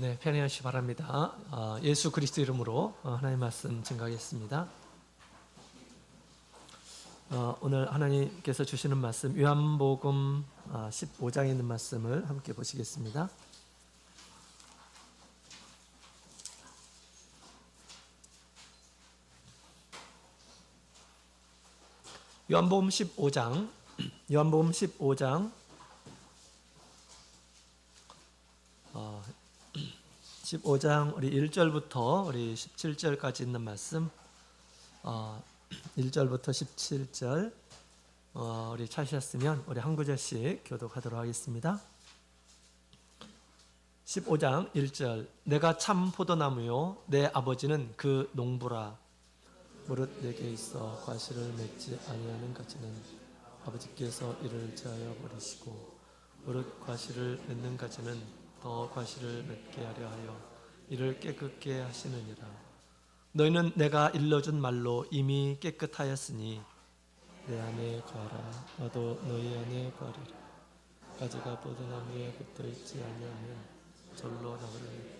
네, 편히하시기 바랍니다. 예수 그리스도 이름으로 하나님 말씀 증거하겠습니다. 오늘 하나님께서 주시는 말씀 요한복음 15장에 있는 말씀을 함께 보시겠습니다. 요한복음 15장 15장 우리 1절부터 우리 17절까지 있는 말씀 1절부터 17절 우리 찾으셨으면 우리 한 구절씩 교독하도록 하겠습니다. 15장 1절 내가 참 포도나무요 내 아버지는 그 농부라 무릇 내게 있어 과실을 맺지 아니하는 가지는 아버지께서 이를 제하여 버리시고 무릇 과실을 맺는 가지는 더 과실을 맺게 하려 하여 이를 깨끗게 하시느니라. 너희는 내가 일러준 말로 이미 깨끗하였으니 내 안에 거하라. 나도 너희 안에 거하리라. 가지가 포도나무에 붙어있지 아니하면 절로 나오리니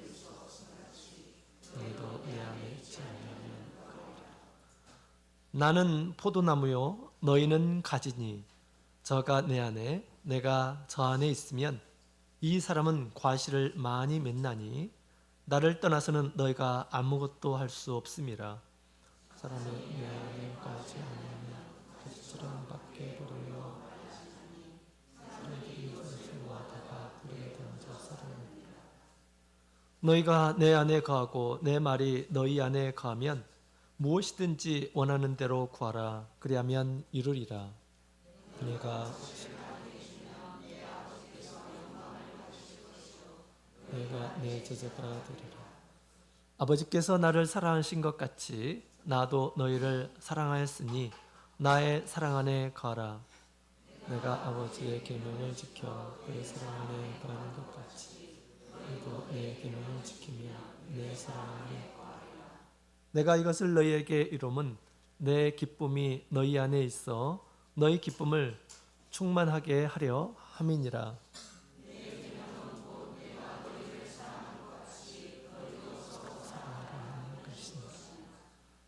너희도 내 안에 있지 아니하면 거하리라. 나는 포도나무요 너희는 가지니 저가 내 안에 내가 저 안에 있으면 이 사람은 과실을 많이 맺나니 나를 떠나서는 너희가 아무것도 할 수 없음이라. 사람이 내 안에 거하지 않으면 가지처럼 밖에 버려요. 사람들이 생수하다가 불에 던져 썰어냅니다. 너희가 내 안에 거하고 내 말이 너희 안에 거하면 무엇이든지 원하는 대로 구하라. 그리하면 이루리라. 내가 내 제자가 되리라. 아버지께서 나를 사랑하신 것 같이 나도 너희를 사랑하였으니 나의 사랑 안에 거하라. 내가 아버지의 계명을 지켜 그의 사랑 안에 거하는 것 같이 너희도 내 계명을 지키며 내 사랑 안에 거하라. 내가 이것을 너희에게 이름은 내 기쁨이 너희 안에 있어 너희 기쁨을 충만하게 하려 함이니라.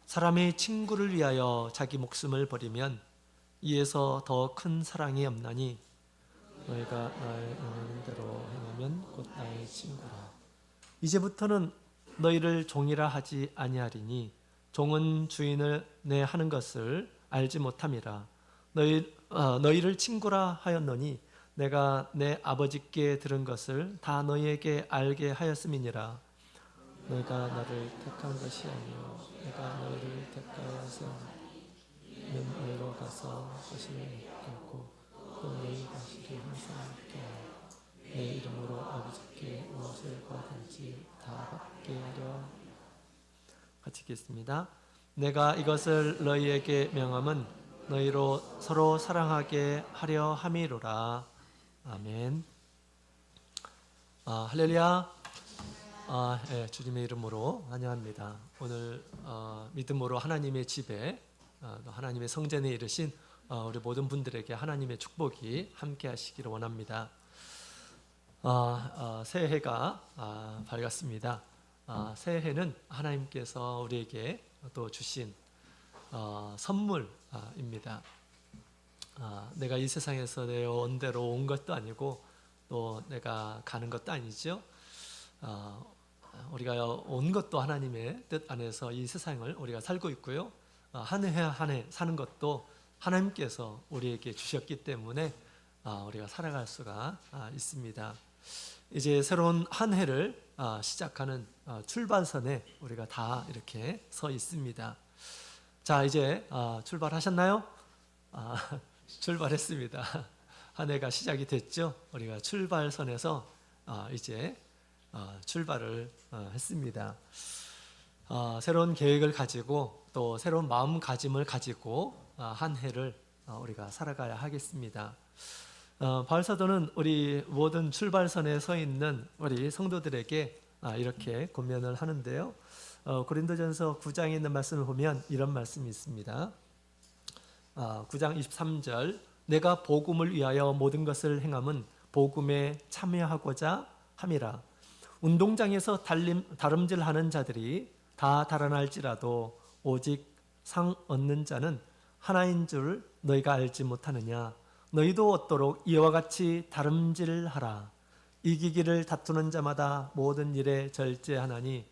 사람이 친구를 위하여 자기 목숨을 버리면 이에서 더 큰 사랑이 없나니 너희가 나의 명하는 대로 행하면 곧 나의 친구라. 이제부터는 너희를 종이라 하지 아니하리니 종은 주인을 내 하는 것을 알지 못함이라. 너희를 친구라 하였노니 내가 내 아버지께 들은 것을 다 너희에게 알게 하였음이니라. 너희가 나를 택한 것이 아니요 내가 너희를 택하여서 너희로 가서 과실을 맺고 또 너희 과실이 항상 있게 하여 내 이름으로 아버지께 무엇을 받든지 다 받게 하려. 같이 읽겠습니다. 내가 이것을 너희에게 명함은 너희로 서로 사랑하게 하려 함이로라. 아멘. 할렐루야. 예, 주님의 이름으로 환영합니다. 오늘 믿음으로 하나님의 집에 하나님의 성전에 이르신 우리 모든 분들에게 하나님의 축복이 함께 하시기를 원합니다. 새해가 밝았습니다. 새해는 하나님께서 우리에게 또 주신 선물입니다. 내가 이 세상에서 내 원대로 온 것도 아니고 또 내가 가는 것도 아니죠. 우리가 온 것도 하나님의 뜻 안에서 이 세상을 우리가 살고 있고요. 한 해 한 해 사는 것도 하나님께서 우리에게 주셨기 때문에 우리가 살아갈 수가 있습니다. 이제 새로운 한 해를 시작하는 출발선에 우리가 다 이렇게 서 있습니다. 자, 이제 출발하셨나요? 출발했습니다. 한 해가 시작이 됐죠. 우리가 출발선에서 이제 출발을 했습니다. 새로운 계획을 가지고 또 새로운 마음가짐을 가지고 한 해를 우리가 살아가야 하겠습니다. 바울 사도는 우리 모든 출발선에 서 있는 우리 성도들에게 이렇게 권면을 하는데요. 고린도전서 9장에 있는 말씀을 보면 이런 말씀이 있습니다. 9장 23절 내가 복음을 위하여 모든 것을 행함은 복음에 참여하고자 함이라. 운동장에서 다름질하는 자들이 다 달아날지라도 오직 상 얻는 자는 하나인 줄 너희가 알지 못하느냐. 너희도 얻도록 이와 같이 다름질하라. 이기기를 다투는 자마다 모든 일에 절제하나니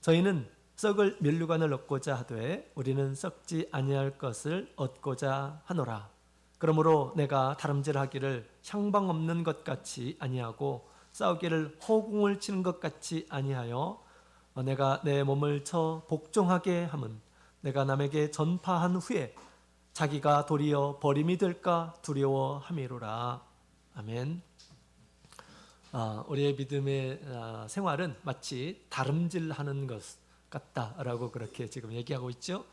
저희는 썩을 면류관을 얻고자 하되 우리는 썩지 아니할 것을 얻고자 하노라. 그러므로 내가 다름질하기를 향방 없는 것 같이 아니하고 싸우기를 허공을 치는 것 같이 아니하여 내가 내 몸을 쳐 복종하게 함은 내가 남에게 전파한 후에 자기가 도리어 버림이 될까 두려워함이로라. 아멘. 우리의 믿음의 생활은 마치 다름질하는 것 같다라고 그렇게 지금 얘기하고 있죠.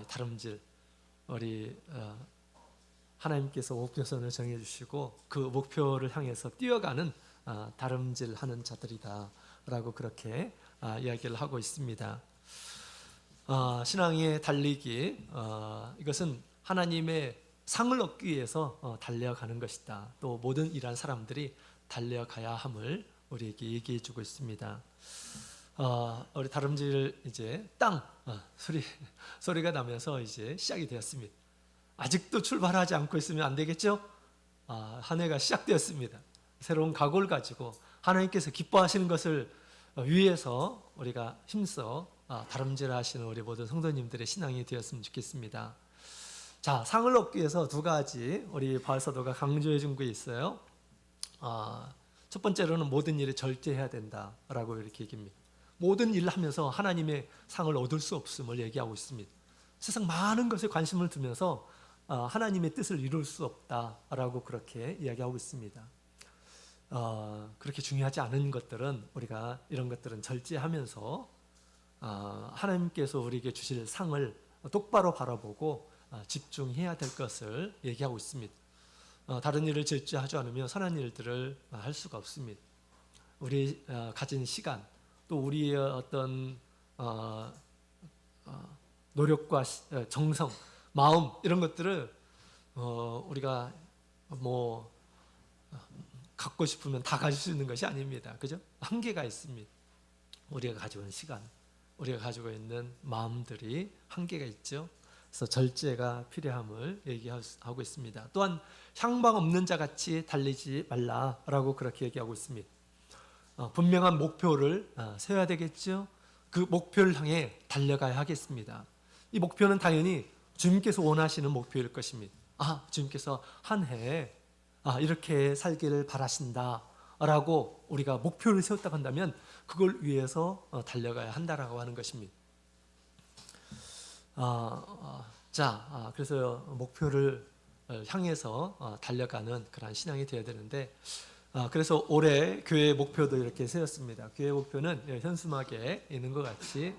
다름질, 우리 하나님께서 목표선을 정해주시고 그 목표를 향해서 뛰어가는 다름질하는 자들이다라고 그렇게 이야기를 하고 있습니다. 신앙의 달리기, 이것은 하나님의 상을 얻기 위해서 달려가는 것이다. 또 모든 일한 사람들이 달려가야 함을 우리에게 얘기해 주고 있습니다. 우리 다름질 이제 땅 소리가 나면서 이제 시작이 되었습니다. 아직도 출발하지 않고 있으면 안 되겠죠? 한 해가 시작되었습니다. 새로운 각오를 가지고 하나님께서 기뻐하시는 것을 위해서 우리가 힘써 다름질하시는 우리 모든 성도님들의 신앙이 되었으면 좋겠습니다. 자, 상을 얻기 위해서 두 가지 우리 바울사도가 강조해 준 게 있어요. 첫 번째로는 모든 일에 절제해야 된다라고 이렇게 얘기합니다. 모든 일을 하면서 하나님의 상을 얻을 수 없음을 얘기하고 있습니다. 세상 많은 것에 관심을 두면서 하나님의 뜻을 이룰 수 없다라고 그렇게 이야기하고 있습니다. 그렇게 중요하지 않은 것들은 우리가 이런 것들은 절제하면서 하나님께서 우리에게 주실 상을 똑바로 바라보고 집중해야 될 것을 얘기하고 있습니다. 다른 일을 절제하지 않으면 선한 일들을 할 수가 없습니다. 우리 가진 시간, 또 우리의 어떤 노력과 정성, 마음 이런 것들을 우리가 뭐 갖고 싶으면 다 가질 수 있는 것이 아닙니다. 그죠? 한계가 있습니다. 우리가 가지고 있는 시간, 우리가 가지고 있는 마음들이 한계가 있죠. 그래서 절제가 필요함을 얘기하고 있습니다. 또한 향방 없는 자 같이 달리지 말라라고 그렇게 얘기하고 있습니다. 분명한 목표를 세워야 되겠죠. 그 목표를 향해 달려가야 하겠습니다. 이 목표는 당연히 주님께서 원하시는 목표일 것입니다. 주님께서 한 해 이렇게 살기를 바라신다라고 우리가 목표를 세웠다고 한다면 그걸 위해서 달려가야 한다라고 하는 것입니다. 그래서 목표를 향해서 달려가는 그런 신앙이 되어야 되는데, 그래서 올해 교회 목표도 이렇게 세웠습니다. 교회 목표는 현수막에 있는 것 같이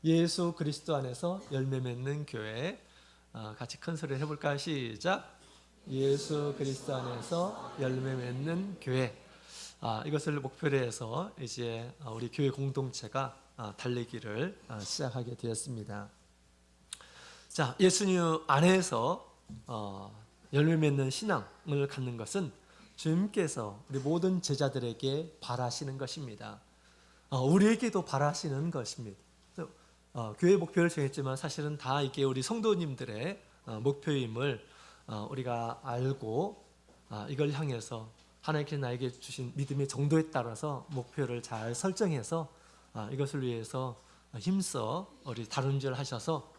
예수 그리스도 안에서 열매 맺는 교회. 같이 큰 소리를 해볼까요? 시작. 예수 그리스도 안에서 열매 맺는 교회. 이것을 목표로 해서 이제 우리 교회 공동체가 달리기를 시작하게 되었습니다. 자, 예수님 안에서 열매 맺는 신앙을 갖는 것은 주님께서 우리 모든 제자들에게 바라시는 것입니다. 우리에게도 바라시는 것입니다. 교회 목표를 정했지만 사실은 다 이게 우리 성도님들의 목표임을 우리가 알고 이걸 향해서 하나님께서 나에게 주신 믿음의 정도에 따라서 목표를 잘 설정해서 이것을 위해서 힘써 우리 다름질 하셔서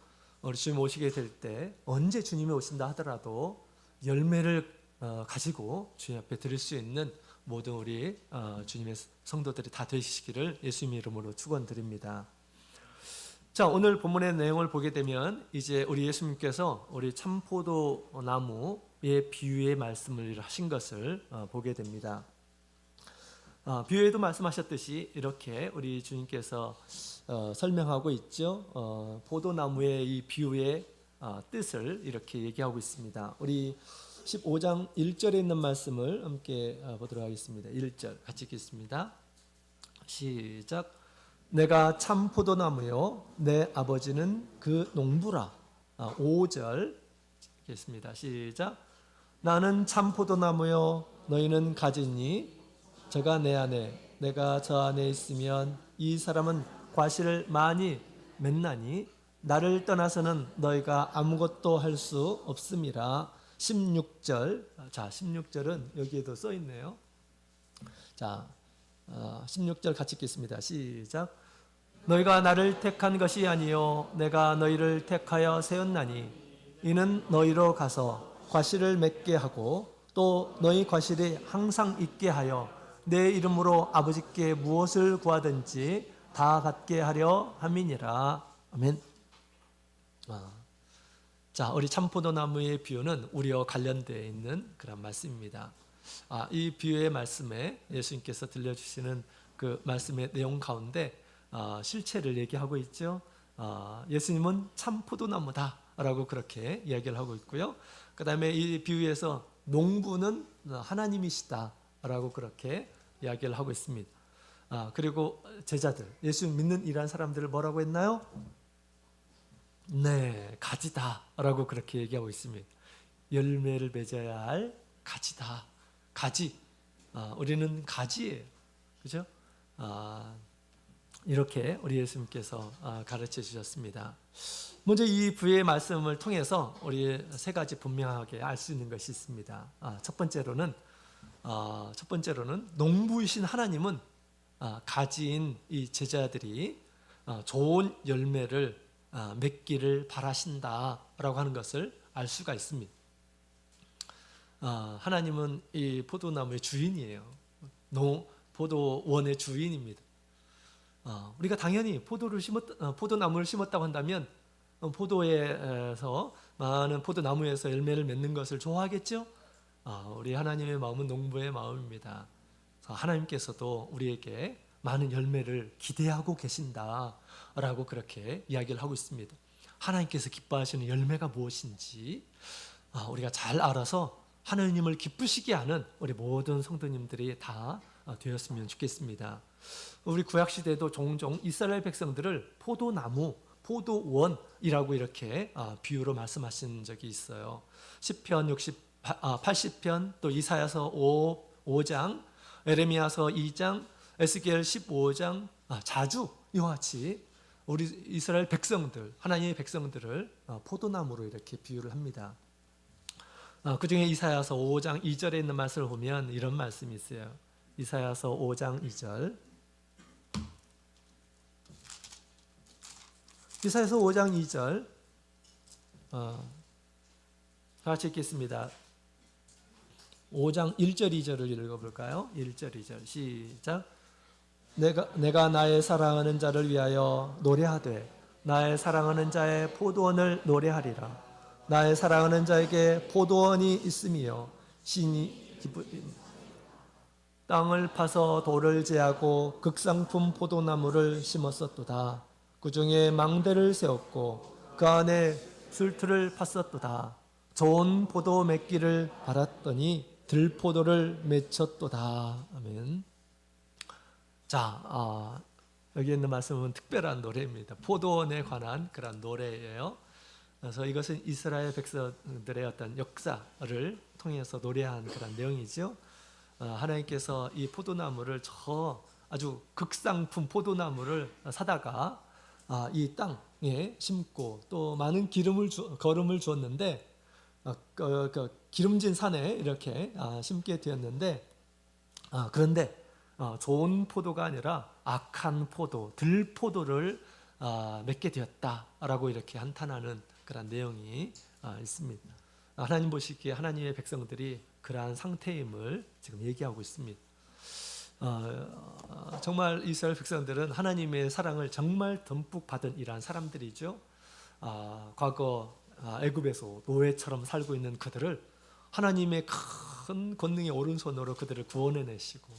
우리 주님 오시게 될 때 언제 주님이 오신다 하더라도 열매를 가지고 주님 앞에 드릴 수 있는 모든 우리 주님의 성도들이 다 되시기를 예수님의 이름으로 축원드립니다. 자, 오늘 본문의 내용을 보게 되면 이제 우리 예수님께서 우리 참포도 나무의 비유의 말씀을 하신 것을 보게 됩니다. 비유에도 말씀하셨듯이 이렇게 우리 주님께서 설명하고 있죠. 포도나무의 이 비유의 뜻을 이렇게 얘기하고 있습니다. 우리 15장 1절에 있는 말씀을 함께 보도록 하겠습니다. 1절 같이 읽겠습니다. 시작. 내가 참 포도나무요 내 아버지는 그 농부라. 5절 읽겠습니다. 시작. 나는 참 포도나무요 너희는 가지니 저가 내 안에 내가 저 안에 있으면 이 사람은 과실을 많이 맺나니 나를 떠나서는 너희가 아무것도 할 수 없음이라. 16절. 자, 16절은 여기에도 써 있네요. 자, 16절 같이 읽겠습니다. 시작. 너희가 나를 택한 것이 아니요 내가 너희를 택하여 세웠나니 이는 너희로 가서 과실을 맺게 하고 또 너희 과실이 항상 있게 하여 내 이름으로 아버지께 무엇을 구하든지 다 받게 하려 함이니라. 아멘. 자, 우리 참포도나무의 비유는 우리와 관련되어 있는 그런 말씀입니다. 이 비유의 말씀에 예수님께서 들려주시는 그 말씀의 내용 가운데 실체를 얘기하고 있죠. 예수님은 참포도나무다라고 그렇게 이야기를 하고 있고요. 그 다음에 이 비유에서 농부는 하나님이시다라고 그렇게 이야기를 하고 있습니다. 그리고 제자들, 예수 믿는 이러한 사람들을 뭐라고 했나요? 네, 가지다라고 그렇게 얘기하고 있습니다. 열매를 맺어야 할 가지다. 가지. 우리는 가지예요. 그죠? 이렇게 우리 예수님께서 가르쳐 주셨습니다. 먼저 이 부의 말씀을 통해서 우리 세 가지 분명하게 알 수 있는 것이 있습니다. 첫 번째로는 농부이신 하나님은 가지인 이 제자들이 좋은 열매를 맺기를 바라신다라고 하는 것을 알 수가 있습니다. 하나님은 이 포도나무의 주인이에요. 포도원의 주인입니다. 우리가 당연히 포도나무를 심었다고 한다면 포도에서 많은 포도나무에서 열매를 맺는 것을 좋아하겠죠? 우리 하나님의 마음은 농부의 마음입니다. 하나님께서도 우리에게 많은 열매를 기대하고 계신다라고 그렇게 이야기를 하고 있습니다. 하나님께서 기뻐하시는 열매가 무엇인지 우리가 잘 알아서 하나님을 기쁘시게 하는 우리 모든 성도님들이 다 되었으면 좋겠습니다. 우리 구약시대에도 종종 이스라엘 백성들을 포도나무, 포도원이라고 이렇게 비유로 말씀하신 적이 있어요. 시편 80편, 또 이사야서 5장, 에레미야서 2장, 에스겔 15장, 자주 이와 같이 우리 이스라엘 백성들, 하나님의 백성들을 포도나무로 이렇게 비유를 합니다. 그 중에 이사야서 5장 2절에 있는 말씀을 보면 이런 말씀이 있어요. 이사야서 5장 2절. 이사야서 5장 2절. 같이 읽겠습니다. 5장 1절 2절을 읽어볼까요? 1절 2절 시작. 내가 나의 사랑하는 자를 위하여 노래하되 나의 사랑하는 자의 포도원을 노래하리라. 나의 사랑하는 자에게 포도원이 있으며 신이 땅을 파서 돌을 제하고 극상품 포도나무를 심었었도다. 그 중에 망대를 세웠고 그 안에 술틀을 팠었도다. 좋은 포도 맺기를 바랐더니 들포도를 맺혔도다. 아멘. 자, 여기 있는 말씀은 특별한 노래입니다. 포도원에 관한 그런 노래예요. 그래서 이것은 이스라엘 백성들의 어떤 역사를 통해서 노래한 그런 내용이죠. 하나님께서 이 포도나무를 아주 극상품 포도나무를 사다가 이 땅에 심고 또 많은 거름을 주었는데 기름진 산에 이렇게 심게 되었는데 그런데 좋은 포도가 아니라 악한 포도, 들포도를 맺게 되었다라고 이렇게 한탄하는 그런 내용이 있습니다. 하나님 보시기에 하나님의 백성들이 그러한 상태임을 지금 얘기하고 있습니다. 정말 이스라엘 백성들은 하나님의 사랑을 정말 듬뿍 받은 이러한 사람들이죠. 과거 애굽에서 노예처럼 살고 있는 그들을 하나님의 큰 권능의 오른손으로 그들을 구원해내시고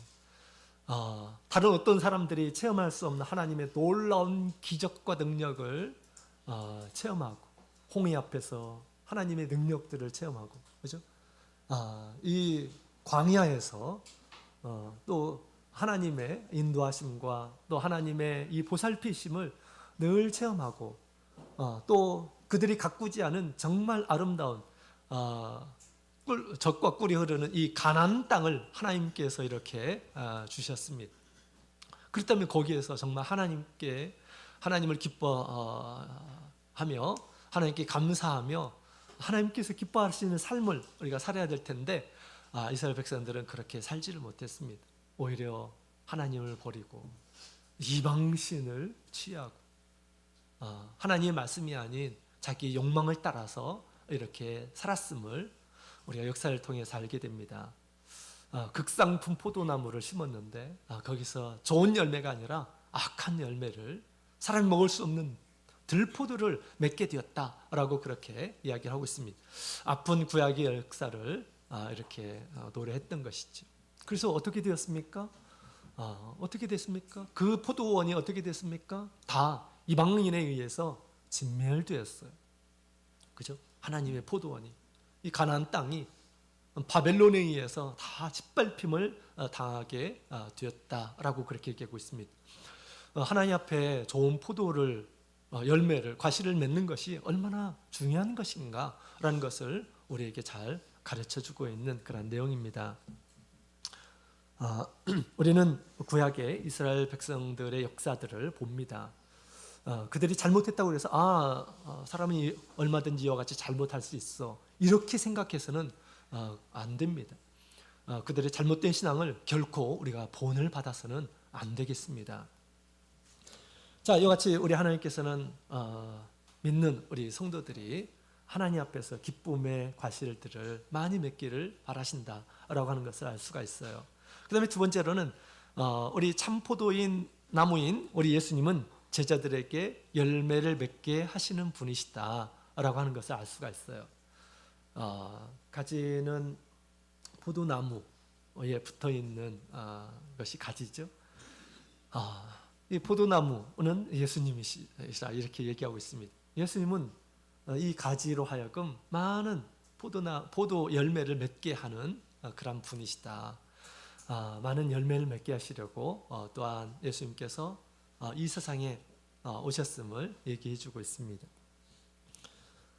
다른 어떤 사람들이 체험할 수 없는 하나님의 놀라운 기적과 능력을 체험하고 홍해 앞에서 하나님의 능력들을 체험하고 그죠? 이 광야에서 또 하나님의 인도하심과 또 하나님의 이 보살피심을 늘 체험하고 또 그들이 가꾸지 않은 정말 아름다운 젖과 꿀이 흐르는 이 가나안 땅을 하나님께서 이렇게 주셨습니다. 그렇다면 거기에서 정말 하나님을 기뻐하며 하나님께 감사하며 하나님께서 기뻐하시는 삶을 우리가 살아야 될 텐데 이스라엘 백성들은 그렇게 살지를 못했습니다. 오히려 하나님을 버리고 이방신을 취하고 하나님의 말씀이 아닌 자기 욕망을 따라서 이렇게 살았음을 우리가 역사를 통해서 알게 됩니다. 극상품 포도나무를 심었는데 거기서 좋은 열매가 아니라 악한 열매를, 사람이 먹을 수 없는 들포도를 맺게 되었다라고 그렇게 이야기를 하고 있습니다. 아픈 구약의 역사를 이렇게 노래했던 것이죠. 그래서 어떻게 되었습니까? 어떻게 됐습니까? 그 포도원이 어떻게 됐습니까? 다 이방인에 의해서 진멸되었어요. 그죠? 하나님의 포도원이, 이 가나안 땅이 바벨론에 의해서 다 짓밟힘을 당하게 되었다라고 그렇게 얘기하고 있습니다. 하나님 앞에 좋은 포도를, 열매를, 과실을 맺는 것이 얼마나 중요한 것인가라는 것을 우리에게 잘 가르쳐주고 있는 그런 내용입니다. 우리는 구약의 이스라엘 백성들의 역사들을 봅니다. 그들이 잘못했다고 해서 사람이 얼마든지 이와 같이 잘못할 수 있어, 이렇게 생각해서는 안 됩니다. 그들의 잘못된 신앙을 결코 우리가 본을 받아서는 안 되겠습니다. 자, 이와 같이 우리 하나님께서는 믿는 우리 성도들이 하나님 앞에서 기쁨의 과실들을 많이 맺기를 바라신다라고 하는 것을 알 수가 있어요. 그 다음에 두 번째로는 우리 참포도인 나무인 우리 예수님은 제자들에게 열매를 맺게 하시는 분이시다라고 하는 것을 알 수가 있어요. 가지는 포도나무에 붙어있는 것이 가지죠. 이 포도나무는 예수님이시라 이렇게 얘기하고 있습니다. 예수님은 이 가지로 하여금 많은 포도 열매를 맺게 하는 그런 분이시다. 많은 열매를 맺게 하시려고 또한 예수님께서 이 세상에 오셨음을 얘기해 주고 있습니다.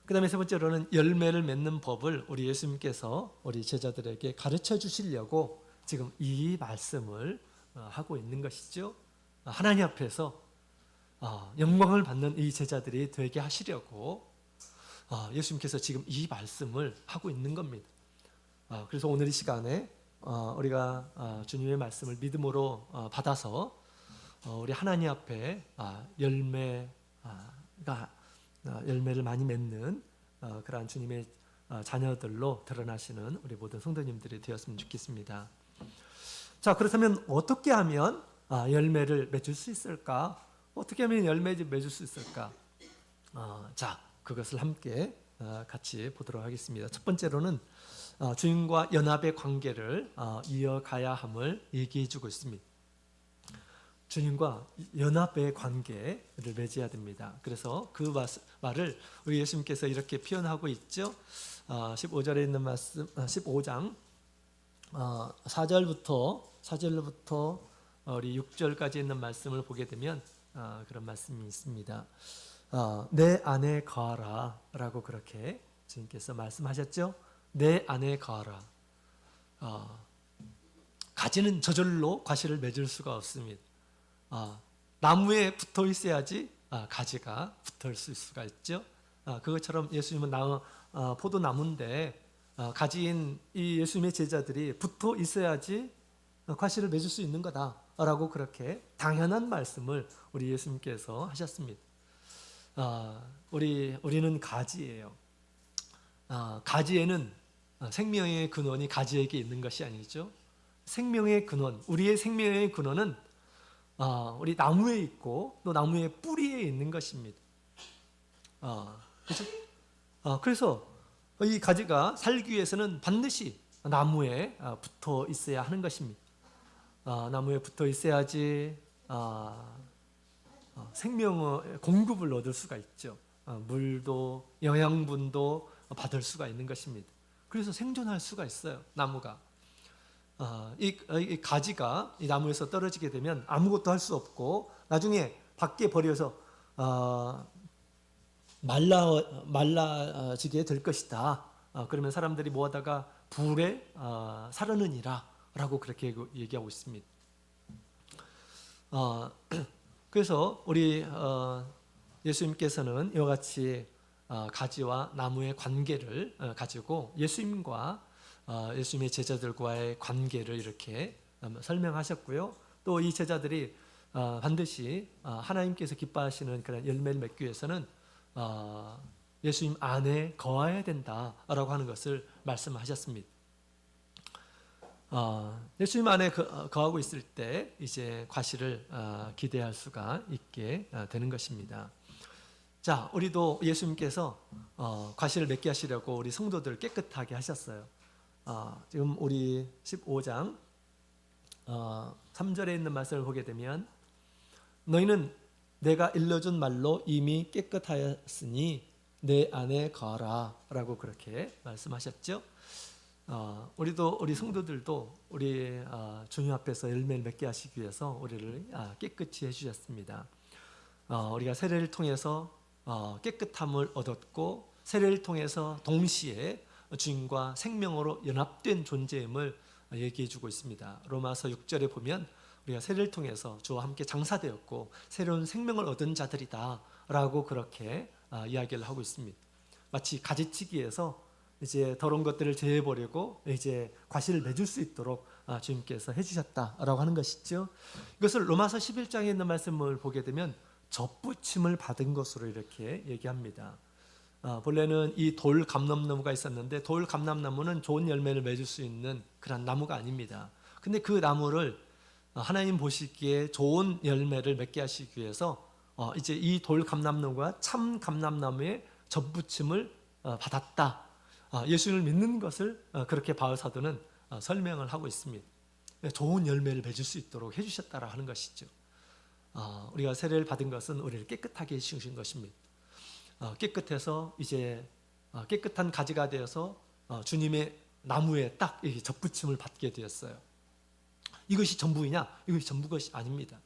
그 다음에 세 번째로는 열매를 맺는 법을 우리 예수님께서 우리 제자들에게 가르쳐 주시려고 지금 이 말씀을 하고 있는 것이죠. 하나님 앞에서 영광을 받는 이 제자들이 되게 하시려고 예수님께서 지금 이 말씀을 하고 있는 겁니다. 그래서 오늘 이 시간에 우리가 주님의 말씀을 믿음으로 받아서 우리 하나님 앞에 열매를 많이 맺는 그러한 주님의 자녀들로 드러나시는 우리 모든 성도님들이 되었으면 좋겠습니다. 자, 그렇다면 어떻게 하면 열매를 맺을 수 있을까? 어떻게 하면 열매를 맺을 수 있을까? 자, 그것을 함께 같이 보도록 하겠습니다. 첫 번째로는 주님과 연합의 관계를 이어가야 함을 얘기해 주고 있습니다. 주님과 연합의 관계를 맺어야 됩니다. 그래서 그 말을 우리 예수님께서 이렇게 표현하고 있죠. 15절에 있는 말씀, 15장 4절부터 우리 6절까지 있는 말씀을 보게 되면 그런 말씀이 있습니다. 내 안에 거하라 라고 그렇게 주님께서 말씀하셨죠. 내 안에 거하라. 가지는 저절로 과실을 맺을 수가 없습니다. 나무에 붙어 있어야지 가지가 붙을 수가 있죠. 그것처럼 예수님은 포도나무인데 가지인 이 예수님의 제자들이 붙어 있어야지 과실을 맺을 수 있는 거다라고 그렇게 당연한 말씀을 우리 예수님께서 하셨습니다. 우리는 가지예요. 가지에는 생명의 근원이 가지에게 있는 것이 아니죠. 생명의 근원, 우리의 생명의 근원은 우리 나무에 있고 또 나무의 뿌리에 있는 것입니다. 그렇죠? 그래서 이 가지가 살기 위해서는 반드시 나무에 붙어 있어야 하는 것입니다. 나무에 붙어 있어야지 생명의 공급을 얻을 수가 있죠. 물도 영양분도 받을 수가 있는 것입니다. 그래서 생존할 수가 있어요. 나무가. 이 가지가 이 나무에서 떨어지게 되면 아무것도 할 수 없고 나중에 밖에 버려서 말라지게 될 것이다. 그러면 사람들이 뭐하다가 불에 사르느니라 라고 그렇게 얘기하고 있습니다. 어, 그래서 우리 예수님께서는 이와 같이 가지와 나무의 관계를 가지고 예수님과 예수님의 제자들과의 관계를 이렇게 설명하셨고요. 또 이 제자들이 반드시 하나님께서 기뻐하시는 그런 열매를 맺기 위해서는 예수님 안에 거해야 된다라고 하는 것을 말씀하셨습니다. 예수님 안에 거하고 있을 때 이제 과실을 기대할 수가 있게 되는 것입니다. 자, 우리도 예수님께서 과실을 맺게 하시려고 우리 성도들을 깨끗하게 하셨어요. 지금 우리 15장 3절에 있는 말씀을 보게 되면 너희는 내가 일러준 말로 이미 깨끗하였으니 내 안에 거하라 라고 그렇게 말씀하셨죠. 우리도 우리 성도들도 우리 주님 앞에서 열매를 맺게 하시기 위해서 우리를 깨끗이 해주셨습니다. 우리가 세례를 통해서 깨끗함을 얻었고 세례를 통해서 동시에 주님과 생명으로 연합된 존재임을 얘기해주고 있습니다. 로마서 6절에 보면 우리가 세례를 통해서 주와 함께 장사되었고 새로운 생명을 얻은 자들이다 라고 그렇게 이야기를 하고 있습니다. 마치 가지치기에서 이제 더러운 것들을 제해버리고 이제 과실을 맺을 수 있도록 주님께서 해주셨다라고 하는 것이죠. 이것을 로마서 11장에 있는 말씀을 보게 되면 접붙임을 받은 것으로 이렇게 얘기합니다. 본래는 이 돌 감람나무가 있었는데 돌 감람나무는 좋은 열매를 맺을 수 있는 그런 나무가 아닙니다. 근데 그 나무를 하나님 보시기에 좋은 열매를 맺게 하시기 위해서 이제 이 돌 감람나무가 참 감람나무의 접붙임을 받았다. 예수님을 믿는 것을 그렇게 바울 사도는 설명을 하고 있습니다. 좋은 열매를 맺을 수 있도록 해주셨다라 하는 것이죠. 우리가 세례를 받은 것은 우리를 깨끗하게 해주신 것입니다. 깨끗해서 이제 깨끗한 가지가 되어서 주님의 나무에 딱 접붙임을 받게 되었어요. 이것이 전부이냐? 이것이 전부 것이 아닙니다.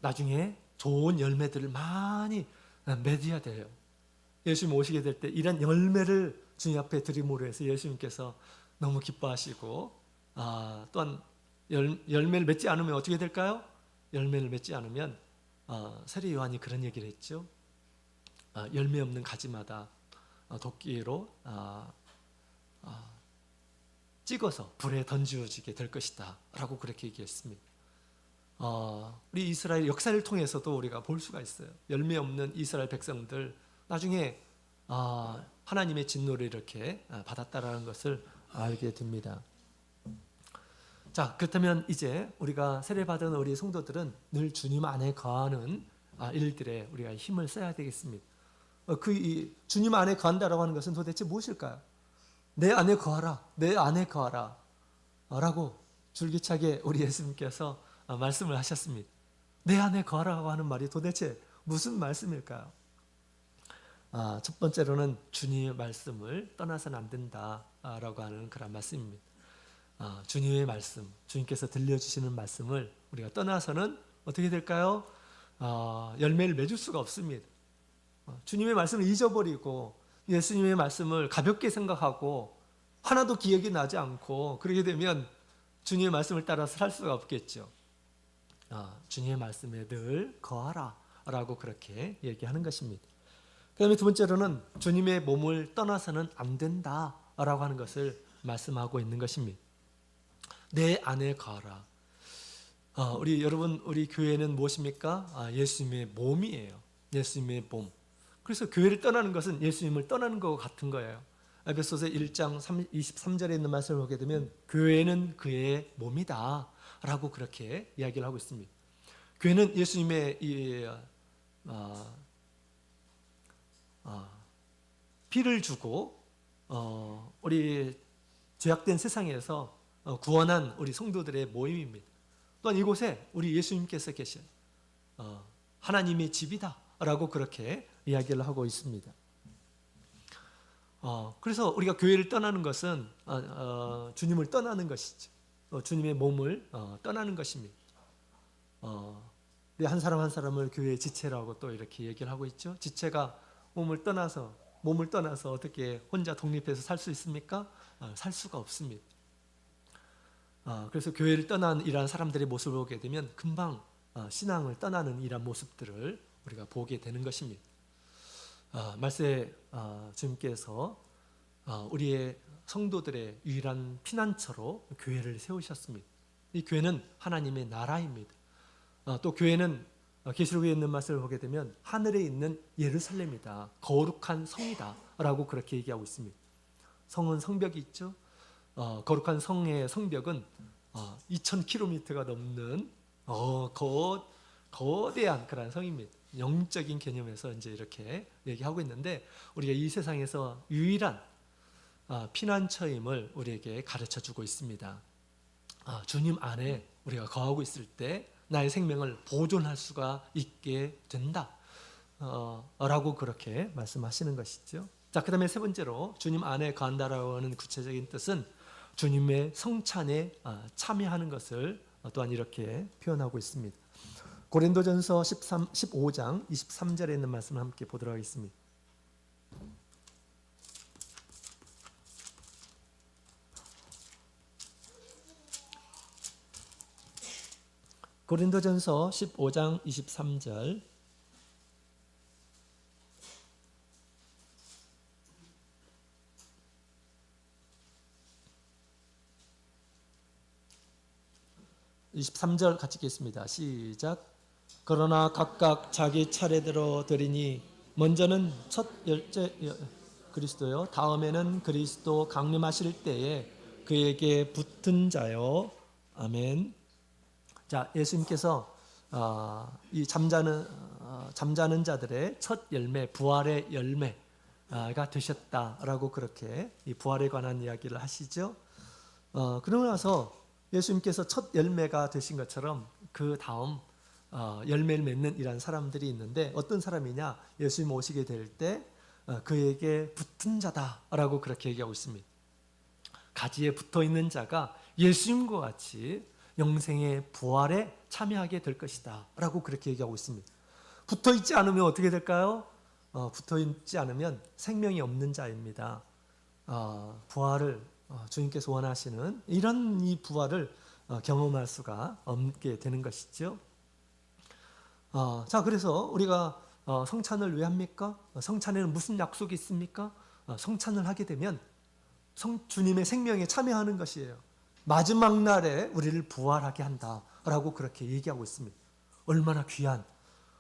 나중에 좋은 열매들을 많이 맺어야 돼요. 예수님 오시게 될 때 이런 열매를 주님 앞에 드림으로 해서 예수님께서 너무 기뻐하시고 또한 열매를 맺지 않으면 어떻게 될까요? 열매를 맺지 않으면 세례 요한이 그런 얘기를 했죠. 열매 없는 가지마다 도끼로 찍어서 불에 던져지게 될 것이다 라고 그렇게 얘기했습니다. 우리 이스라엘 역사를 통해서도 우리가 볼 수가 있어요. 열매 없는 이스라엘 백성들 나중에 하나님의 진노를 이렇게 받았다라는 것을 알게 됩니다. 자, 그렇다면 이제 우리가 세례받은 우리 성도들은 늘 주님 안에 거하는 일들에 우리가 힘을 써야 되겠습니다. 주님 안에 거한다라고 하는 것은 도대체 무엇일까요? 내 안에 거하라, 내 안에 거하라 라고 줄기차게 우리 예수님께서 말씀을 하셨습니다. 내 안에 거하라고 하는 말이 도대체 무슨 말씀일까요? 첫 번째로는 주님의 말씀을 떠나서는 안 된다라고 하는 그런 말씀입니다. 주님의 말씀, 주님께서 들려주시는 말씀을 우리가 떠나서는 어떻게 될까요? 열매를 맺을 수가 없습니다. 주님의 말씀을 잊어버리고 예수님의 말씀을 가볍게 생각하고 하나도 기억이 나지 않고 그러게 되면 주님의 말씀을 따라서 살 수가 없겠죠. 주님의 말씀에 늘 거하라 라고 그렇게 얘기하는 것입니다. 그 다음에 두 번째로는 주님의 몸을 떠나서는 안 된다라고 하는 것을 말씀하고 있는 것입니다. 내 안에 거하라. 여러분 우리 교회는 무엇입니까? 예수님의 몸이에요. 예수님의 몸. 그래서 교회를 떠나는 것은 예수님을 떠나는 것과 같은 거예요. 에베소서 1장 23절에 있는 말씀을 보게 되면 교회는 그의 몸이다 라고 그렇게 이야기를 하고 있습니다. 교회는 예수님의 피를 주고 우리 죄악된 세상에서 구원한 우리 성도들의 모임입니다. 또한 이곳에 우리 예수님께서 계셔요. 하나님의 집이다 라고 그렇게 이야기를 하고 있습니다. 그래서 우리가 교회를 떠나는 것은 주님을 떠나는 것이죠. 주님의 몸을 떠나는 것입니다. 한 사람 한 사람을 교회의 지체라고 또 이렇게 얘기를 하고 있죠. 지체가 몸을 떠나서 어떻게 혼자 독립해서 살 수 있습니까? 살 수가 없습니다. 그래서 교회를 떠난 이러한 사람들의 모습을 보게 되면 금방 신앙을 떠나는 이러한 모습들을 우리가 보게 되는 것입니다. 말세 주님께서 우리의 성도들의 유일한 피난처로 교회를 세우셨습니다. 이 교회는 하나님의 나라입니다. 또 교회는 계시록에 있는 말씀을 보게 되면 하늘에 있는 예루살렘이다, 거룩한 성이다 라고 그렇게 얘기하고 있습니다. 성은 성벽이 있죠. 거룩한 성의 성벽은 2000km가 넘는 거대한 그런 성입니다. 영적인 개념에서 이제 이렇게 얘기하고 있는데, 우리가 이 세상에서 유일한 피난처임을 우리에게 가르쳐 주고 있습니다. 주님 안에 우리가 거하고 있을 때 나의 생명을 보존할 수가 있게 된다 라고 그렇게 말씀하시는 것이죠. 자, 그 다음에 세 번째로 주님 안에 거한다라고 하는 구체적인 뜻은 주님의 성찬에 참여하는 것을 또한 이렇게 표현하고 있습니다. 고린도전서 15장 23절에 있는 말씀을 함께 보도록 하겠습니다. 고린도전서 15장 23절. (23절) 같이 읽겠습니다. 시작. 그러나 각각 자기 차례대로 드리니 먼저는 첫 열째 그리스도요, 다음에는 그리스도 강림하실 때에 그에게 붙은 자요. 아멘. 자, 예수님께서 이 잠자는 자들의 첫 열매, 부활의 열매가 되셨다라고 그렇게 이 부활에 관한 이야기를 하시죠. 그러고 나서 예수님께서 첫 열매가 되신 것처럼 그 다음 열매를 맺는 이런 사람들이 있는데, 어떤 사람이냐? 예수님 오시게 될 때 그에게 붙은 자다라고 그렇게 얘기하고 있습니다. 가지에 붙어 있는 자가 예수님과 같이 영생의 부활에 참여하게 될 것이다 라고 그렇게 얘기하고 있습니다. 붙어 있지 않으면 어떻게 될까요? 붙어 있지 않으면 생명이 없는 자입니다. 부활을 주님께서 원하시는 이런 이 부활을 경험할 수가 없게 되는 것이죠. 자, 그래서 우리가 성찬을 왜 합니까? 성찬에는 무슨 약속이 있습니까? 성찬을 하게 되면 주님의 생명에 참여하는 것이에요. 마지막 날에 우리를 부활하게 한다라고 그렇게 얘기하고 있습니다. 얼마나 귀한,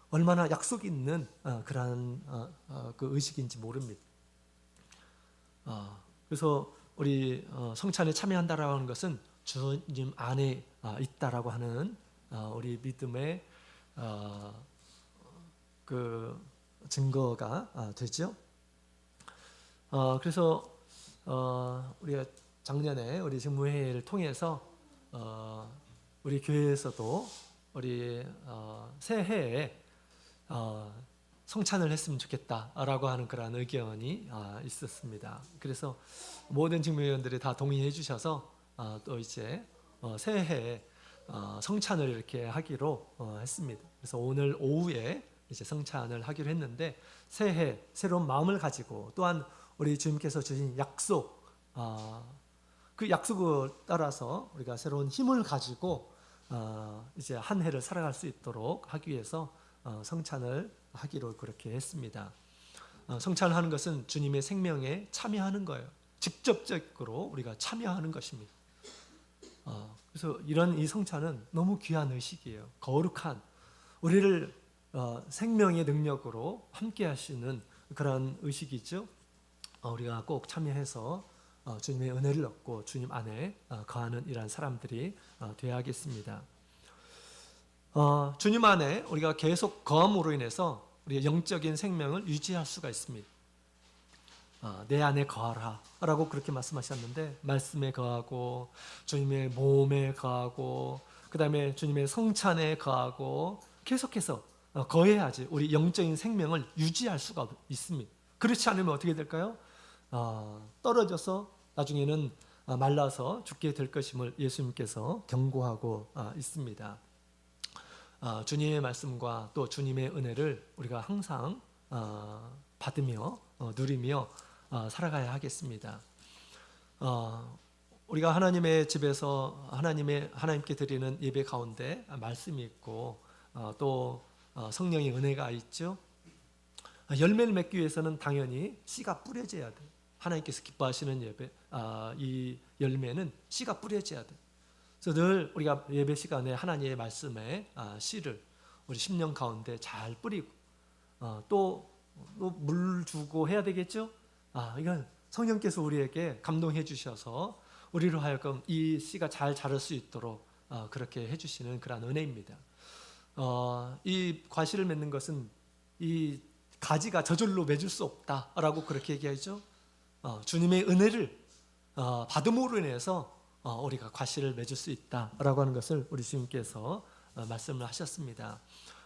얼마나 약속이 있는 그러한 그 의식인지 모릅니다. 그래서 우리 성찬에 참여한다라고 하는 것은 주님 안에 있다라고 하는 우리 믿음의 그 증거가 되죠. 그래서 우리가 작년에 우리 직무회의를 통해서 우리 교회에서도 우리 새해에 성찬을 했으면 좋겠다라고 하는 그런 의견이 있었습니다. 그래서 모든 직무위원들이 다 동의해 주셔서 또 이제 새해에 성찬을 이렇게 하기로 했습니다. 그래서 오늘 오후에 이제 성찬을 하기로 했는데, 새해 새로운 마음을 가지고 또한 우리 주님께서 주신 약속, 그 약속을 따라서 우리가 새로운 힘을 가지고 이제 한 해를 살아갈 수 있도록 하기 위해서 성찬을 하기로 그렇게 했습니다. 성찬을 하는 것은 주님의 생명에 참여하는 거예요. 직접적으로 우리가 참여하는 것입니다. 그래서 이런 이 성찬은 너무 귀한 의식이에요. 거룩한, 우리를 생명의 능력으로 함께 하시는 그런 의식이죠. 우리가 꼭 참여해서 주님의 은혜를 얻고 주님 안에 거하는 이러한 사람들이 되어야겠습니다. 주님 안에 우리가 계속 거함으로 인해서 우리의 영적인 생명을 유지할 수가 있습니다. 내 안에 거하라 라고 그렇게 말씀하셨는데, 말씀에 거하고 주님의 몸에 거하고 그 다음에 주님의 성찬에 거하고 계속해서 거해야지 우리 영적인 생명을 유지할 수가 있습니다. 그렇지 않으면 어떻게 될까요? 떨어져서 나중에는 말라서 죽게 될 것임을 예수님께서 경고하고 있습니다. 주님의 말씀과 또 주님의 은혜를 우리가 항상 받으며 누리며 살아가야 하겠습니다. 우리가 하나님의 집에서 하나님께 드리는 예배 가운데 말씀이 있고 또 성령의 은혜가 있죠. 열매를 맺기 위해서는 당연히 씨가 뿌려져야 돼. 하나님께서 기뻐하시는 예배, 이 열매는 씨가 뿌려져야 돼. 그래서 늘 우리가 예배 시간에 하나님의 말씀에 씨를 우리 심령 가운데 잘 뿌리고 또 물 주고 해야 되겠죠. 이건 성령께서 우리에게 감동해 주셔서 우리로 하여금 이 씨가 잘 자랄 수 있도록 그렇게 해주시는 그런 은혜입니다. 이 과실을 맺는 것은 이 가지가 저절로 맺을 수 없다라고 그렇게 얘기하죠. 주님의 은혜를 받음으로 인해서 우리가 과실을 맺을 수 있다라고 하는 것을 우리 주님께서 말씀을 하셨습니다.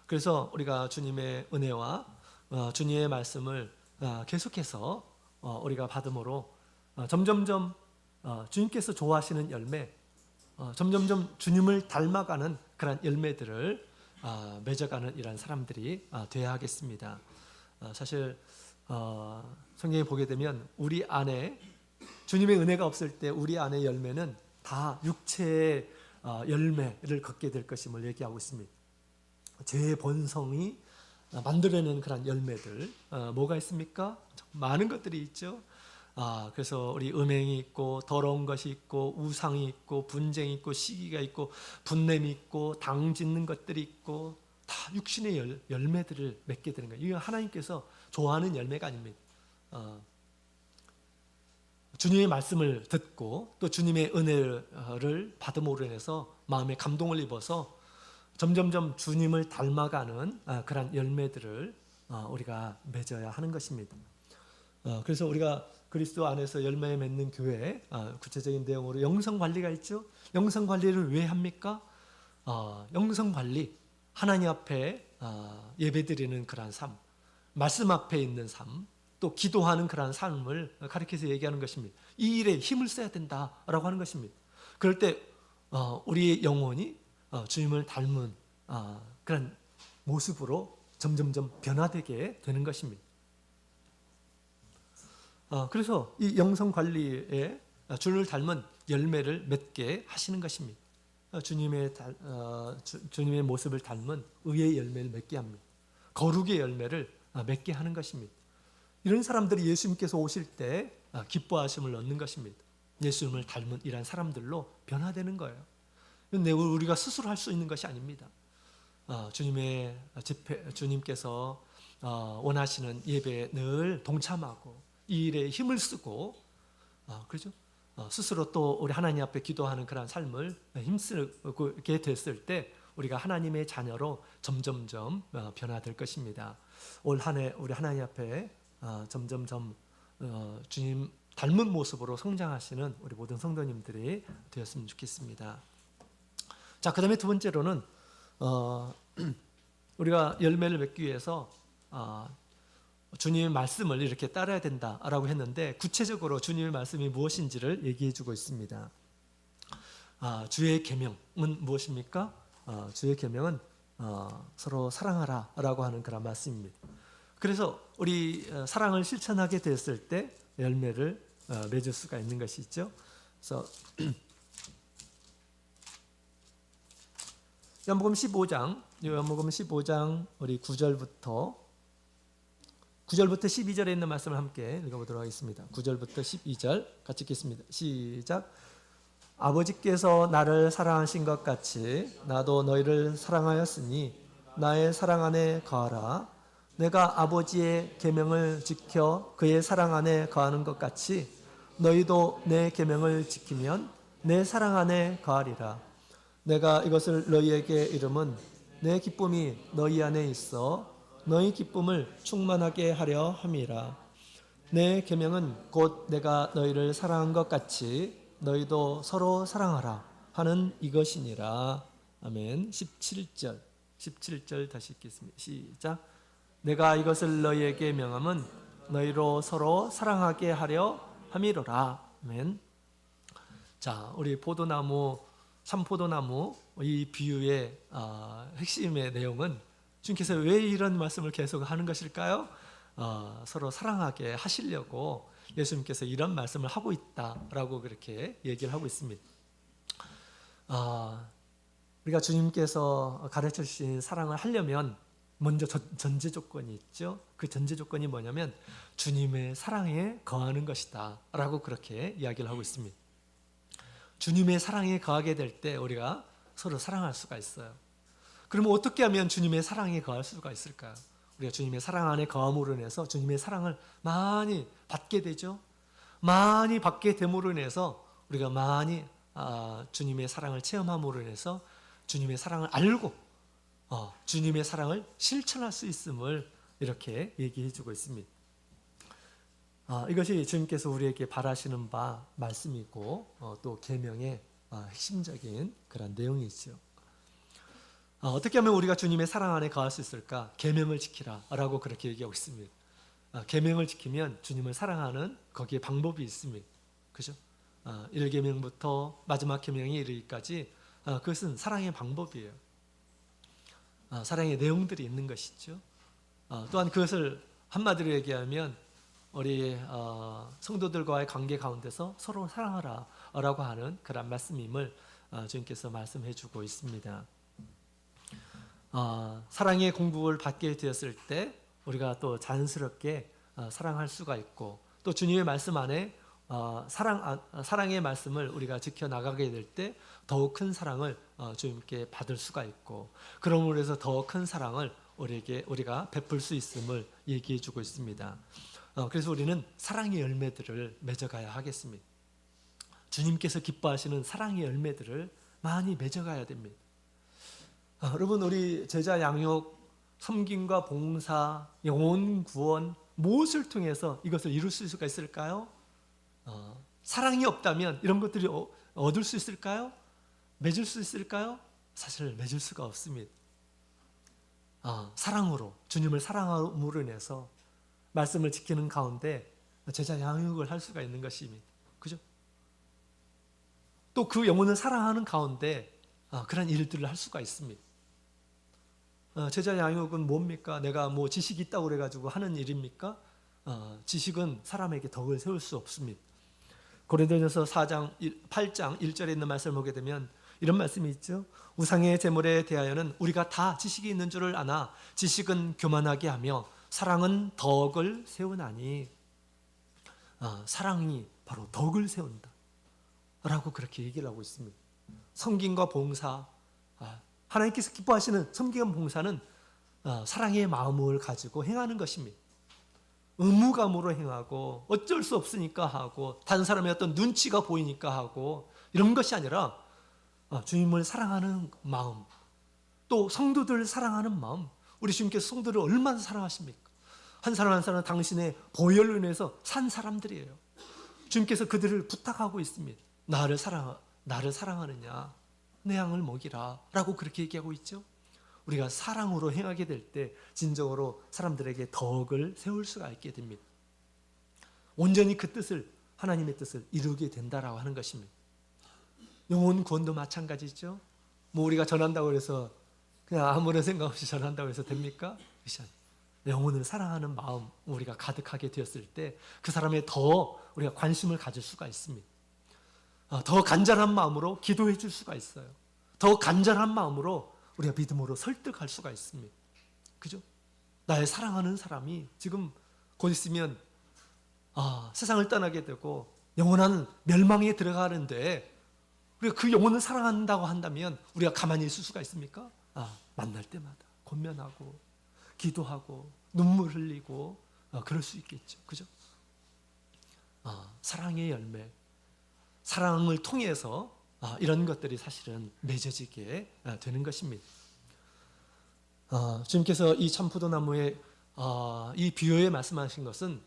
그래서 우리가 주님의 은혜와 주님의 말씀을 계속해서 우리가 받음으로 점점점 주님께서 좋아하시는 열매, 점점점 주님을 닮아가는 그런 열매들을 맺어가는 이런 사람들이 되어야 하겠습니다. 사실 성경에 보게 되면 우리 안에 주님의 은혜가 없을 때 우리 안의 열매는 다 육체의 열매를 걷게 될 것임을 얘기하고 있습니다. 죄의 본성이 만들어내는 그런 열매들 뭐가 있습니까? 많은 것들이 있죠. 그래서 우리 음행이 있고 더러운 것이 있고 우상이 있고 분쟁이 있고 시기가 있고 분냄이 있고 당 짓는 것들이 있고 다 육신의 열매들을 맺게 되는 거예요. 이건 하나님께서 좋아하는 열매가 아닙니다. 주님의 말씀을 듣고 또 주님의 은혜를 받음으로 인해서 마음에 감동을 입어서 점점점 주님을 닮아가는 그런 열매들을 우리가 맺어야 하는 것입니다. 그래서 우리가 그리스도 안에서 열매 맺는 교회 구체적인 내용으로 영성관리가 있죠. 영성관리를 왜 합니까? 영성관리, 하나님 앞에 예배드리는 그런 삶, 말씀 앞에 있는 삶, 또 기도하는 그런 삶을 가르쳐서 얘기하는 것입니다. 이 일에 힘을 써야 된다라고 하는 것입니다. 그럴 때 우리의 영혼이 주님을 닮은 그런 모습으로 점점점 변화되게 되는 것입니다. 그래서 이 영성 관리에 주님을 닮은 열매를 맺게 하시는 것입니다. 주님의 모습을 닮은 의의 열매를 맺게 합니다. 거룩의 열매를 맺게 하는 것입니다. 이런 사람들이 예수님께서 오실 때 기뻐하심을 얻는 것입니다. 예수님을 닮은 이런 사람들로 변화되는 거예요. 이건 우리가 스스로 할 수 있는 것이 아닙니다. 주님의 집회, 주님께서 원하시는 예배에 늘 동참하고 이 일에 힘을 쓰고 그렇죠? 스스로 또 우리 하나님 앞에 기도하는 그런 삶을 힘쓰게 됐을 때 우리가 하나님의 자녀로 점점점 변화될 것입니다. 올 한 해 우리 하나님 앞에 점점점 주님 닮은 모습으로 성장하시는 우리 모든 성도님들이 되었으면 좋겠습니다. 자, 그 다음에 두 번째로는 우리가 열매를 맺기 위해서 주님의 말씀을 이렇게 따라야 된다라고 했는데 구체적으로 주님의 말씀이 무엇인지를 얘기해 주고 있습니다. 주의 계명은 무엇입니까? 주의 계명은 서로 사랑하라라고 하는 그런 말씀입니다. 그래서 우리 사랑을 실천하게 됐을 때 열매를 맺을 수가 있는 것이 있죠. 그래서 요한복음 15장 우리 9절부터 12절에 있는 말씀을 함께 읽어보도록 하겠습니다. 9절부터 12절 같이 읽겠습니다. 시작. 아버지께서 나를 사랑하신 것 같이 나도 너희를 사랑하였으니 나의 사랑 안에 거하라. 내가 아버지의 계명을 지켜 그의 사랑 안에 거하는 것 같이 너희도 내 계명을 지키면 내 사랑 안에 거하리라. 내가 이것을 너희에게 이름은 내 기쁨이 너희 안에 있어 너희 기쁨을 충만하게 하려 함이라. 내 계명은 곧 내가 너희를 사랑한 것 같이 너희도 서로 사랑하라 하는 이것이니라. 아멘. 17절 다시 읽겠습니다. 시작. 내가 이것을 너희에게 명함은 너희로 서로 사랑하게 하려 함이로라. 아멘. 자, 우리 산포도나무 이 비유의 핵심의 내용은 주님께서 왜 이런 말씀을 계속 하는 것일까요? 서로 사랑하게 하시려고 예수님께서 이런 말씀을 하고 있다라고 그렇게 얘기를 하고 있습니다. 우리가 주님께서 가르쳐 주신 사랑을 하려면 먼저 전제 조건이 있죠. 그 전제 조건이 뭐냐면 주님의 사랑에 거하는 것이다 라고 그렇게 이야기를 하고 있습니다. 주님의 사랑에 거하게 될 때 우리가 서로 사랑할 수가 있어요. 그러면 어떻게 하면 주님의 사랑에 거할 수가 있을까요? 우리가 주님의 사랑 안에 거함으로 인해서 주님의 사랑을 많이 받게 되죠. 많이 받게 됨으로 인해서 우리가 많이 주님의 사랑을 체험함으로 인해서 주님의 사랑을 알고 주님의 사랑을 실천할 수 있음을 이렇게 얘기해 주고 있습니다. 이것이 주님께서 우리에게 바라시는 바 말씀이고 또 계명의 핵심적인 그런 내용이죠. 어떻게 하면 우리가 주님의 사랑 안에 거할 수 있을까? 계명을 지키라 라고 그렇게 얘기하고 있습니다. 계명을 지키면 주님을 사랑하는 거기에 방법이 있습니다. 그죠? 1계명부터 마지막 계명에 이르기까지 그것은 사랑의 방법이에요. 사랑의 내용들이 있는 것이죠. 또한 그것을 한마디로 얘기하면 우리 성도들과의 관계 가운데서 서로 사랑하라 라고 하는 그런 말씀임을 주님께서 말씀해 주고 있습니다. 사랑의 공급을 받게 되었을 때 우리가 또 자연스럽게 사랑할 수가 있고 또 주님의 말씀 안에 사랑의 말씀을 우리가 지켜나가게 될 때 더욱 큰 사랑을 주님께 받을 수가 있고 그러므로 해서 더 큰 사랑을 우리가 베풀 수 있음을 얘기해 주고 있습니다. 그래서 우리는 사랑의 열매들을 맺어가야 하겠습니다. 주님께서 기뻐하시는 사랑의 열매들을 많이 맺어가야 됩니다. 여러분 우리 제자 양육, 섬김과 봉사, 영혼 구원 무엇을 통해서 이것을 이룰 수가 있을까요? 사랑이 없다면 이런 것들이 얻을 수 있을까요? 맺을 수 있을까요? 사실 맺을 수가 없습니다. 사랑으로 주님을 사랑함으로 인해서 말씀을 지키는 가운데 제자 양육을 할 수가 있는 것입니다. 그죠? 또 그 영혼을 사랑하는 가운데 그런 일들을 할 수가 있습니다. 제자 양육은 뭡니까? 내가 뭐 지식이 있다고 그래가지고 하는 일입니까? 지식은 사람에게 덕을 세울 수 없습니다. 고린도전서 8장 1절에 있는 말씀을 보게 되면 이런 말씀이 있죠. 우상의 제물에 대하여는 우리가 다 지식이 있는 줄을 아나 지식은 교만하게 하며 사랑은 덕을 세우나니 사랑이 바로 덕을 세운다 라고 그렇게 얘기를 하고 있습니다. 섬김과 봉사, 하나님께서 기뻐하시는 섬김과 봉사는 사랑의 마음을 가지고 행하는 것입니다. 의무감으로 행하고 어쩔 수 없으니까 하고 다른 사람의 어떤 눈치가 보이니까 하고 이런 것이 아니라 주님을 사랑하는 마음, 또 성도들을 사랑하는 마음. 우리 주님께서 성도를 얼마나 사랑하십니까? 한 사람 한 사람 당신의 보혈로 인해서 산 사람들이에요. 주님께서 그들을 부탁하고 있습니다. 나를 사랑하느냐? 내 양을 먹이라 라고 그렇게 얘기하고 있죠. 우리가 사랑으로 행하게 될 때 진정으로 사람들에게 덕을 세울 수가 있게 됩니다. 온전히 그 뜻을, 하나님의 뜻을 이루게 된다라고 하는 것입니다. 영혼 구원도 마찬가지죠. 뭐 우리가 전한다고 해서 그냥 아무런 생각 없이 전한다고 해서 됩니까? 영혼을 사랑하는 마음 우리가 가득하게 되었을 때 그 사람에 더 우리가 관심을 가질 수가 있습니다. 더 간절한 마음으로 기도해 줄 수가 있어요. 더 간절한 마음으로 우리가 믿음으로 설득할 수가 있습니다. 그죠? 나의 사랑하는 사람이 지금 곧 있으면 세상을 떠나게 되고 영원한 멸망에 들어가는데 우리가 그 영혼을 사랑한다고 한다면 우리가 가만히 있을 수가 있습니까? 만날 때마다 권면하고 기도하고 눈물 흘리고 그럴 수 있겠죠. 그죠? 사랑의 열매, 사랑을 통해서 이런 것들이 사실은 맺어지게 되는 것입니다. 주님께서 이 참포도나무에 이 비유에 말씀하신 것은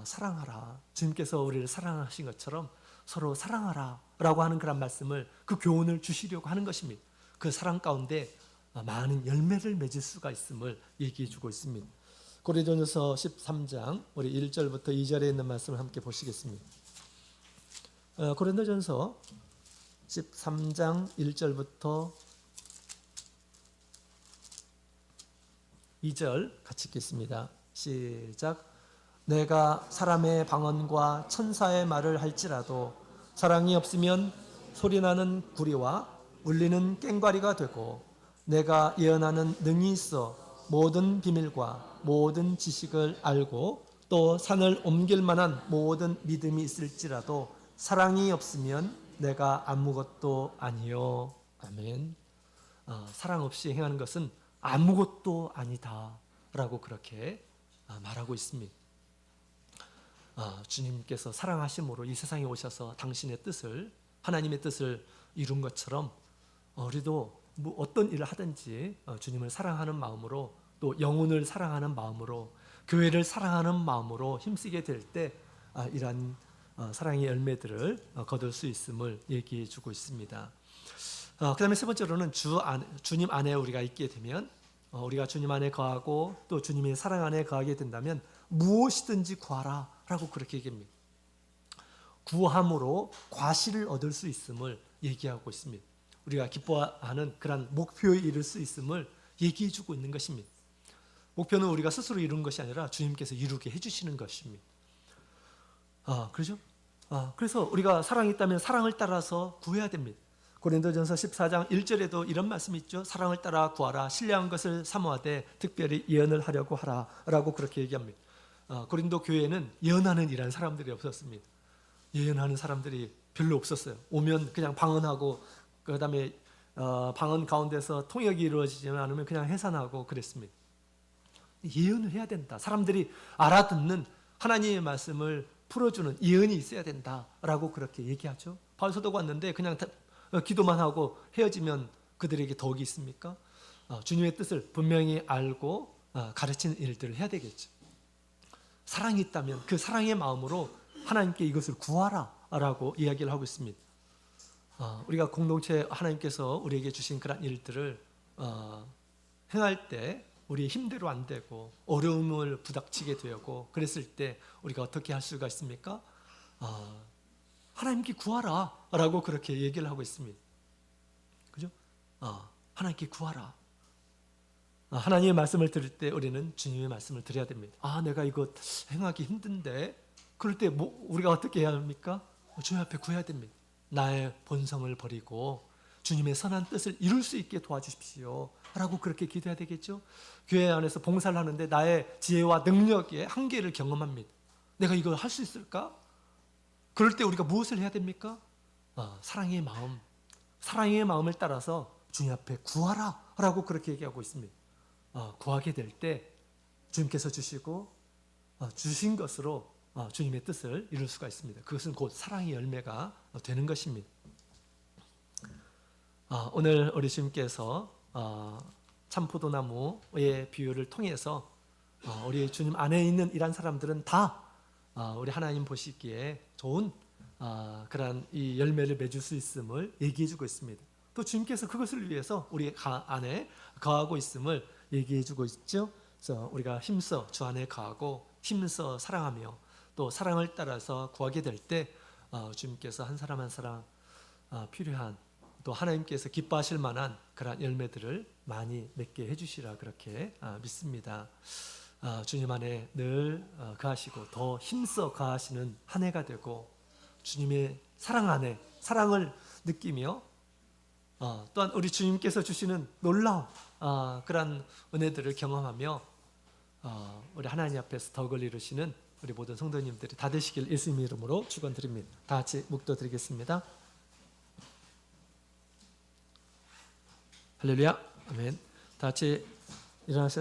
사랑하라. 주님께서 우리를 사랑하신 것처럼 서로 사랑하라 라고 하는 그런 말씀을, 그 교훈을 주시려고 하는 것입니다. 그 사랑 가운데 많은 열매를 맺을 수가 있음을 얘기해 주고 있습니다. 고린도전서 13장 우리 1절부터 2절에 있는 말씀을 함께 보시겠습니다. 고린도전서 13장 1절부터 2절 같이 읽겠습니다. 시작. 내가 사람의 방언과 천사의 말을 할지라도 사랑이 없으면 소리나는 구리와 울리는 꽹과리가 되고, 내가 예언하는 능이 있어 모든 비밀과 모든 지식을 알고 또 산을 옮길 만한 모든 믿음이 있을지라도 사랑이 없으면 내가 아무것도 아니요. 아멘. 사랑 없이 행하는 것은 아무것도 아니다 라고 그렇게 말하고 있습니다. 주님께서 사랑하심으로 이 세상에 오셔서 당신의 뜻을, 하나님의 뜻을 이룬 것처럼 우리도 뭐 어떤 일을 하든지 주님을 사랑하는 마음으로, 또 영혼을 사랑하는 마음으로, 교회를 사랑하는 마음으로 힘쓰게 될 때 이러한 사랑의 열매들을 거둘 수 있음을 얘기해 주고 있습니다. 그 다음에 세 번째로는 주님 안에 우리가 있게 되면, 우리가 주님 안에 거하고 또 주님의 사랑 안에 거하게 된다면 무엇이든지 구하라 라고 그렇게 얘기합니다. 구함으로 과실을 얻을 수 있음을 얘기하고 있습니다. 우리가 기뻐하는 그런 목표에 이를 수 있음을 얘기해 주고 있는 것입니다. 목표는 우리가 스스로 이루는 것이 아니라 주님께서 이루게 해주시는 것입니다. 그렇죠? 그래서 우리가 사랑이 있다면 사랑을 따라서 구해야 됩니다. 고린도전서 14장 1절에도 이런 말씀이 있죠. 사랑을 따라 구하라. 신뢰한 것을 사모하되 특별히 예언을 하려고 하라 라고 그렇게 얘기합니다. 고린도 교회에는 예언하는 이란 사람들이 없었습니다. 예언하는 사람들이 별로 없었어요. 오면 그냥 방언하고, 그 다음에 방언 가운데서 통역이 이루어지지 않으면 그냥 해산하고 그랬습니다. 예언을 해야 된다. 사람들이 알아듣는 하나님의 말씀을 풀어주는 예언이 있어야 된다라고 그렇게 얘기하죠. 바울 사도가 왔는데 그냥 기도만 하고 헤어지면 그들에게 덕이 있습니까? 주님의 뜻을 분명히 알고 가르치는 일들을 해야 되겠죠. 사랑이 있다면 그 사랑의 마음으로 하나님께 이것을 구하라 라고 이야기를 하고 있습니다. 우리가 공동체 하나님께서 우리에게 주신 그런 일들을 행할 때 우리의 힘대로 안 되고 어려움을 부닥치게 되고 그랬을 때 우리가 어떻게 할 수가 있습니까? 하나님께 구하라 라고 그렇게 얘기를 하고 있습니다. 그죠? 하나님께 구하라. 하나님의 말씀을 들을 때 우리는 주님의 말씀을 드려야 됩니다. 내가 이거 행하기 힘든데, 그럴 때 우리가 어떻게 해야 합니까? 주님 앞에 구해야 됩니다. 나의 본성을 버리고 주님의 선한 뜻을 이룰 수 있게 도와주십시오 라고 그렇게 기도해야 되겠죠. 교회 안에서 봉사를 하는데 나의 지혜와 능력의 한계를 경험합니다. 내가 이걸 할 수 있을까? 그럴 때 우리가 무엇을 해야 됩니까? 사랑의 마음, 사랑의 마음을 따라서 주님 앞에 구하라 라고 그렇게 얘기하고 있습니다. 구하게 될 때 주님께서 주시고 주신 것으로 주님의 뜻을 이룰 수가 있습니다. 그것은 곧 사랑의 열매가 되는 것입니다. 오늘 우리 주님께서 참포도나무의 비유를 통해서 우리 주님 안에 있는 이런 사람들은 다 우리 하나님 보시기에 좋은 그러한 이 열매를 맺을 수 있음을 얘기해주고 있습니다. 또 주님께서 그것을 위해서 우리 안에 거하고 있음을 얘기해주고 있죠. 그래서 우리가 힘써 주 안에 거하고 힘써 사랑하며 또 사랑을 따라서 구하게 될 때 주님께서 한 사람 한 사람 필요한, 또 하나님께서 기뻐하실 만한 그런 열매들을 많이 맺게 해주시라 그렇게 믿습니다. 주님 안에 늘 거하시고 더 힘써 거하시는 한 해가 되고, 주님의 사랑 안에 사랑을 느끼며 또한 우리 주님께서 주시는 놀라운 그런 은혜들을 경험하며 우리 하나님 앞에서 덕을 이루시는 우리 모든 성도님들이 다 되시길 예수님의 이름으로 축원드립니다. 다 같이 묵도드리겠습니다. 할렐루야, 아멘. 다 같이 일어나셔.